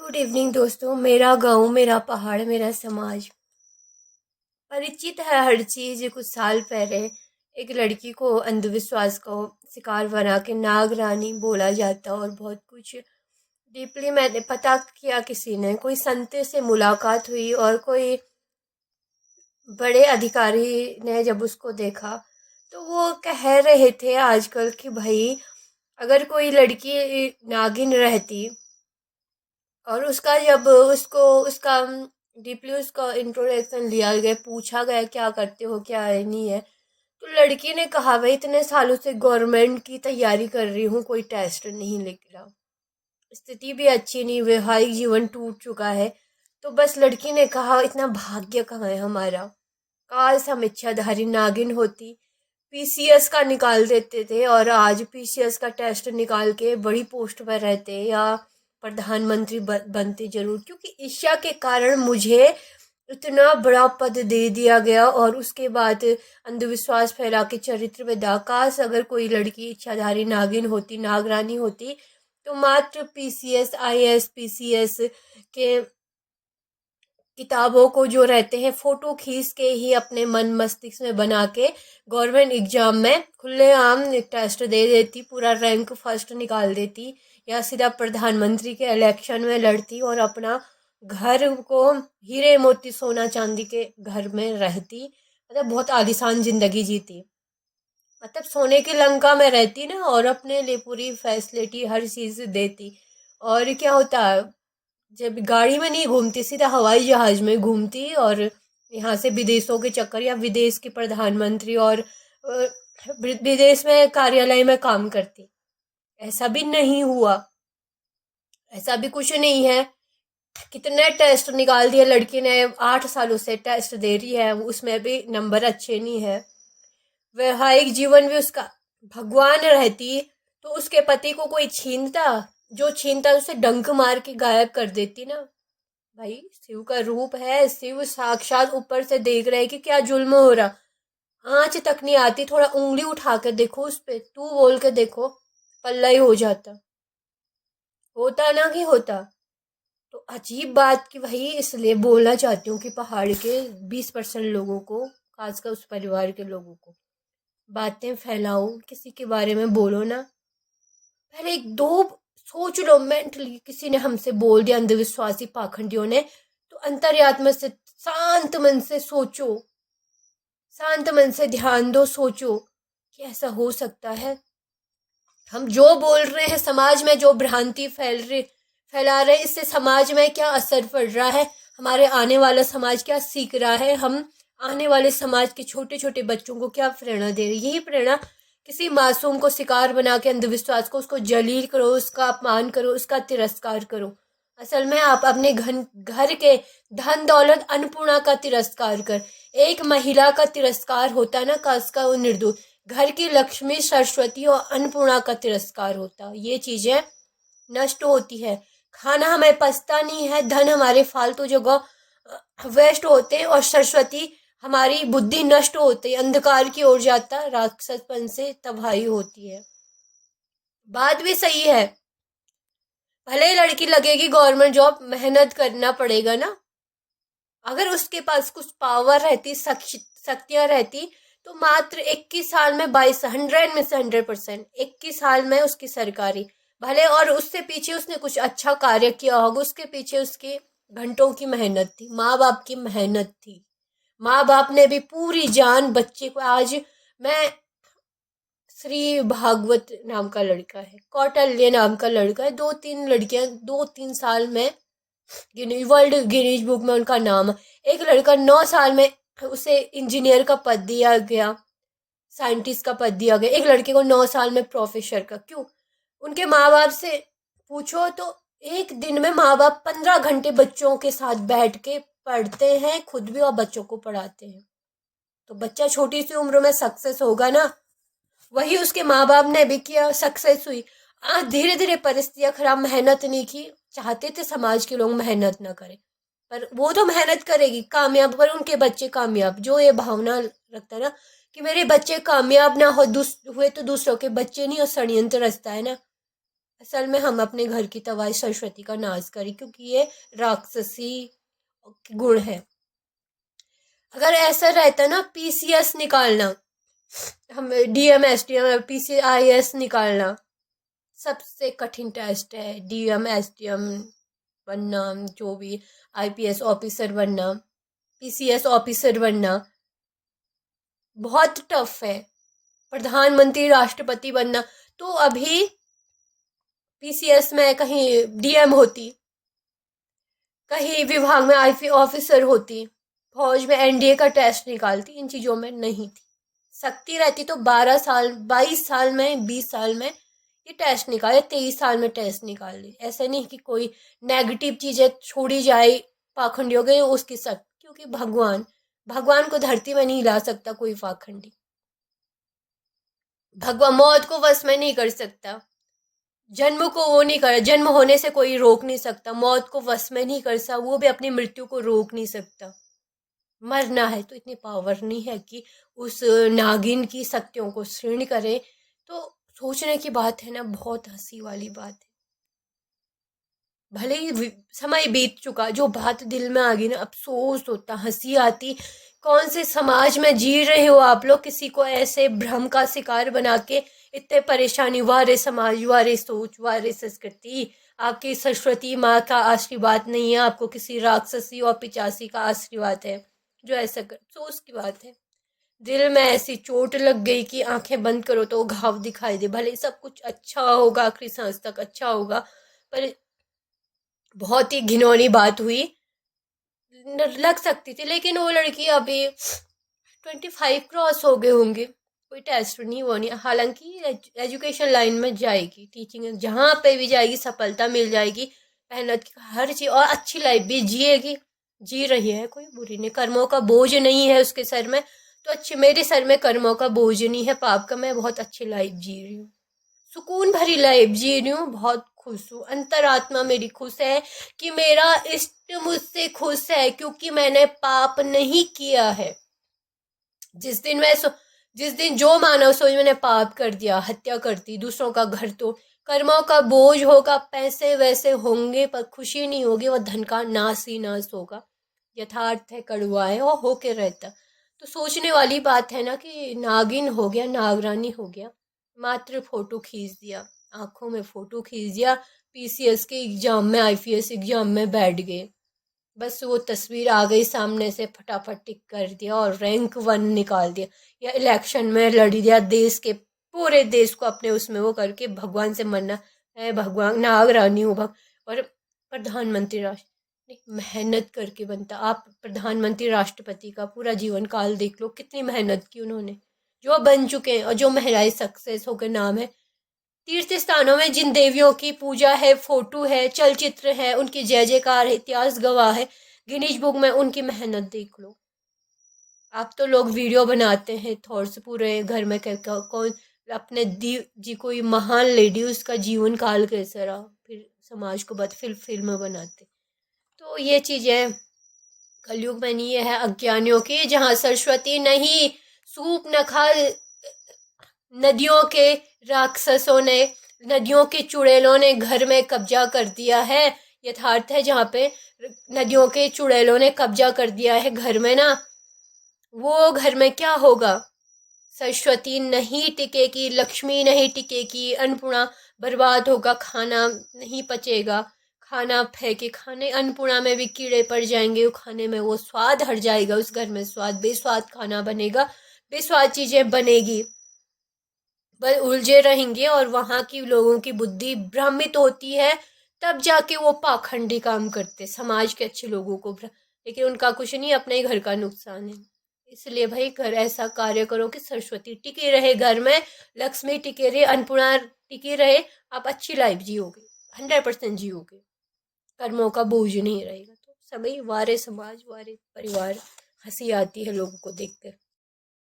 Good evening दोस्तों। मेरा गांव, मेरा पहाड़, मेरा समाज। परिचित है हर चीज। कुछ साल पहले एक लड़की को अंधविश्वास का शिकार बना के नाग रानी बोला जाता और बहुत कुछ डीपली मैंने पता किया। किसी ने कोई संत से मुलाकात हुई और कोई बड़े अधिकारी ने जब उसको देखा तो वो कह रहे थे आजकल कि भाई अगर कोई लड़की नागिन रहती और उसका जब उसको उसका डीपली उसका इंट्रोडक्शन लिया गया, पूछा गया क्या करते हो क्या है नहीं है, तो लड़की ने कहा भाई इतने सालों से गवर्नमेंट की तैयारी कर रही हूँ, कोई टेस्ट नहीं निकला, स्थिति भी अच्छी नहीं, वैवाहिक जीवन टूट चुका है। तो बस लड़की ने कहा इतना भाग्य कहाँ है हमारा, काश हम इच्छाधारी नागिन होती, पीसीएस का निकाल देते थे और आज पीसीएस का टेस्ट निकाल के बड़ी पोस्ट पर रहते या प्रधानमंत्री बनते जरूर, क्योंकि ईर्ष्या के कारण मुझे इतना बड़ा पद दे दिया गया और उसके बाद अंधविश्वास फैला के चरित्र में दाग। काश अगर कोई लड़की इच्छाधारी नागिन होती, नागरानी होती, तो मात्र पीसीएस आईएएस पीसीएस के किताबों को जो रहते हैं फोटो खींच के ही अपने मन मस्तिष्क में बना के गवर्नमेंट एग्जाम में खुलेआम टेस्ट दे देती, पूरा रैंक फर्स्ट निकाल देती, या सीधा प्रधानमंत्री के इलेक्शन में लड़ती और अपना घर को हीरे मोती सोना चांदी के घर में रहती। मतलब बहुत आलीशान जिंदगी जीती, मतलब सोने की लंका में रहती ना, और अपने लिए पूरी फैसिलिटी हर चीज देती। और क्या होता, जब गाड़ी में नहीं घूमती, सीधा हवाई जहाज में घूमती और यहाँ से विदेशों के चक्कर, या विदेश के प्रधानमंत्री और विदेश में कार्यालय में काम करती। ऐसा भी नहीं हुआ, ऐसा भी कुछ नहीं है। कितने टेस्ट निकाल दिए लड़की ने, 8 सालों से टेस्ट दे रही है, उसमें भी नंबर अच्छे नहीं है। वैवाहिक जीवन भी उसका, भगवान रहती तो उसके पति को कोई छीनता, जो छीनता उसे डंक मार के गायब कर देती ना। भाई शिव का रूप है, शिव साक्षात ऊपर से देख रहे हैं कि क्या जुल्म हो रहा, आंच तक नहीं आती, थोड़ा उंगली उठा के देखो उस पे, तू बोल के देखो, पल्ला ही हो जाता, होता ना कि होता। तो अजीब बात कि भाई, इसलिए बोलना चाहती हूँ कि पहाड़ के 20% लोगों को, खासकर उस परिवार के लोगों को, बातें फैलाओ, किसी के बारे में बोलो ना, पहले एक दो सोच लो मेंटली। किसी ने हमसे बोल दिया, अंधविश्वासी पाखंडियों ने, तो अंतर्यात्मा से शांत मन से सोचो, शांत मन से ध्यान दो, सोचो कि ऐसा हो सकता है। हम जो बोल रहे हैं, समाज में जो भ्रांति फैला रहे, इससे समाज में क्या असर पड़ रहा है, हमारे आने वाला समाज क्या सीख रहा है, हम आने वाले समाज के छोटे छोटे बच्चों को क्या प्रेरणा दे रही है। यही प्रेरणा, किसी मासूम को शिकार बना के अंधविश्वास को, उसको जलील करो, उसका अपमान करो, उसका तिरस्कार करो। असल में आप अपने घर के धन दौलत अन्नपूर्णा का तिरस्कार कर, एक महिला का तिरस्कार होता ना, का उसका वो निर्दोष, घर की लक्ष्मी सरस्वती और अन्नपूर्णा का तिरस्कार होता, ये चीजें नष्ट होती है। खाना हमें पचता नहीं है, धन हमारे फालतू जगह वेस्ट होते हैं, और सरस्वती हमारी बुद्धि नष्ट होती है, अंधकार की ओर जाता, राक्षसपन से तबाही होती है। बात भी सही है, भले ही लड़की लगेगी गवर्नमेंट जॉब, मेहनत करना पड़ेगा ना। अगर उसके पास कुछ पावर रहती, शक्तियां रहती, तो मात्र 21 साल में 100 में से 100%, 21 साल में उसकी सरकारी, भले और उससे पीछे उसने कुछ अच्छा कार्य किया होगा, उसके पीछे उसके घंटों की मेहनत थी, माँ बाप की मेहनत थी, माँ बाप ने भी पूरी जान बच्चे को। आज मैं, श्री भागवत नाम का लड़का है, कौटल्य नाम का लड़का है, 2-3 लड़कियां 2-3 साल में वर्ल्ड गिनीज बुक में उनका नाम है। एक लड़का 9 साल में, उसे इंजीनियर का पद दिया गया, साइंटिस्ट का पद दिया गया। एक लड़के को 9 साल में प्रोफेसर का। क्यों? उनके माँ बाप से पूछो तो एक दिन में माँ बाप 15 घंटे बच्चों के साथ बैठ के पढ़ते हैं, खुद भी और बच्चों को पढ़ाते हैं, तो बच्चा छोटी सी उम्र में सक्सेस होगा ना। वही उसके माँ बाप ने भी किया, सक्सेस हुई। आज धीरे धीरे परिस्थितियां खराब, मेहनत नहीं की, चाहते थे समाज के लोग मेहनत ना करें, पर वो तो मेहनत करेगी कामयाब, पर उनके बच्चे कामयाब, जो ये भावना रखता है ना कि मेरे बच्चे कामयाब ना हुए तो दूसरों के बच्चे नहीं, और षड्यंत्र रचता है ना, असल में हम अपने घर की तवाई सरस्वती का नाश करें, क्योंकि ये राक्षसी गुण है। अगर ऐसा रहता ना, पीसीएस निकालना, हम डीएम एसडीएम पीसीआईएस निकालना सबसे कठिन टेस्ट है। डीएम एसडीएम बनना, जो भी आईपीएस ऑफिसर बनना, पीसीएस ऑफिसर बनना बहुत टफ है। प्रधानमंत्री राष्ट्रपति बनना, तो अभी पीसीएस में कहीं डीएम होती, कहीं विभाग में आईपी ऑफिसर होती, फौज में एनडीए का टेस्ट निकालती, इन चीज़ों में नहीं थी। शक्ति रहती तो 12 साल, 22 साल में, 20 साल में ये टेस्ट निकाले, 23 साल में टेस्ट निकाल ली। ऐसे नहीं कि कोई नेगेटिव चीज़ें छोड़ी जाए पाखंडियों के उसकी शक्ति, क्योंकि भगवान को धरती में नहीं ला सकता कोई पाखंडी। भगवान मौत को वश में नहीं कर सकता, जन्म को वो नहीं कर, जन्म होने से कोई रोक नहीं सकता, मौत को वश में नहीं कर सकता, वो भी अपनी मृत्यु को रोक नहीं सकता। मरना है तो इतनी पावर नहीं है कि उस नागिन की शक्तियों को क्षीण करे। तो सोचने की बात है ना, बहुत हंसी वाली बात है। भले ही समय बीत चुका, जो बात दिल में आ गई ना, अफसोस होता, हंसी आती। कौन से समाज में जी रहे हो आप लोग, किसी को ऐसे भ्रम का शिकार बना के इतने परेशानी। वारे समाज, वारे सोच, वारे संस्कृति, आपकी सरस्वती माँ का आशीर्वाद नहीं है, आपको किसी राक्षसी और पिचासी का आशीर्वाद है जो ऐसा कर। सोच की बात है, दिल में ऐसी चोट लग गई कि आंखें बंद करो तो घाव दिखाई दे। भले सब कुछ अच्छा होगा, आखिरी सांस तक अच्छा होगा, पर बहुत ही घिनौनी बात हुई। लग सकती थी, लेकिन वो लड़की अभी 25 क्रॉस हो गए होंगे, कोई टेस्ट नहीं, वो नहीं। हालांकि एजुकेशन लाइन में जाएगी, टीचिंग जहाँ पे भी जाएगी सफलता मिल जाएगी, मेहनत की हर चीज़, और अच्छी लाइफ भी जिएगी, जी रही है, कोई बुरी नहीं। कर्मों का बोझ नहीं है उसके सर में, तो अच्छी, मेरे सर में कर्मों का बोझ नहीं है, पाप का। मैं बहुत अच्छी लाइफ जी रही हूँ, सुकून भरी लाइफ जी रही हूँ, बहुत खुश हूँ। अंतरात्मा मेरी खुश है कि मेरा इष्ट मुझसे खुश है, क्योंकि मैंने पाप नहीं किया है। जिस दिन मैं जिस दिन जो मानव सोच मैंने पाप कर दिया, हत्या कर दी, दूसरों का घर तोड़, कर्मों का बोझ होगा, पैसे वैसे होंगे पर खुशी नहीं होगी, वह धन का नाश ही नाश होगा। यथार्थ है, कड़वा है, और होके रहता। तो सोचने वाली बात है ना कि नागिन हो गया, नागरानी हो गया, मात्र फोटो खींच दिया, आंखों में फोटो खींच दिया, पीसीएस के एग्जाम में, आईपीएस एग्जाम में बैठ गए, बस वो तस्वीर आ गई सामने से, फटाफट टिक कर दिया और रैंक 1 निकाल दिया, या इलेक्शन में लड़ दिया, देश के पूरे देश को अपने उसमें वो करके भगवान से मरना है, भगवान नाग रानी हो और प्रधानमंत्री राष्ट्र मेहनत करके बनता। आप प्रधानमंत्री राष्ट्रपति का पूरा जीवन काल देख लो, कितनी मेहनत की उन्होंने, जो बन चुके हैं और जो महिलाएं सक्सेस होकर नाम है। तीर्थ स्थानों में जिन देवियों की पूजा है, फोटो है, चलचित्र है, उनकी जय जयकार है, इतिहास गवाह है, गिनीज बुक में उनकी मेहनत देख लो। आप तो लोग वीडियो बनाते हैं थॉट्स पूरे घर में, कौन अपने दी जी कोई महान लेडी, उसका जीवन काल कैसा रहा, फिर समाज को बाद फिर फिल्म बनाते। तो ये चीज़ें कलयुग में नहीं है अज्ञानियों की, जहाँ सरस्वती नहीं, सूप न खा नदियों के राक्षसों ने, नदियों के चुड़ैलों ने घर में कब्जा कर दिया है। यथार्थ है, जहाँ पे नदियों के चुड़ैलों ने कब्जा कर दिया है घर में ना, वो घर में क्या होगा? सरस्वती नहीं टिकेगी, लक्ष्मी नहीं टिकेगी, अन्नपूर्णा बर्बाद होगा, खाना नहीं पचेगा, खाना फेंके, खाने अन्नपूर्णा में भी कीड़े पड़ जाएंगे, वो खाने में वो स्वाद हट जाएगा, उस घर में स्वाद, बेस्वाद खाना बनेगा, बेस्वाद चीज़ें बनेगी, बस उलझे रहेंगे, और वहाँ की लोगों की बुद्धि भ्रमित होती है, तब जाके वो पाखंडी काम करते समाज के अच्छे लोगों को लेकिन उनका कुछ नहीं, अपने ही घर का नुकसान है। इसलिए भाई घर ऐसा कार्य करो कि सरस्वती टिकी रहे घर में, लक्ष्मी टिके रहे, अन्नपूर्णा टिकी रहे, आप अच्छी लाइफ जियोगे, 100% जियोगे, कर्मों का बोझ नहीं रहेगा। तो सभी वारे समाज, वारे परिवार, हंसी आती है लोगों को देखकर।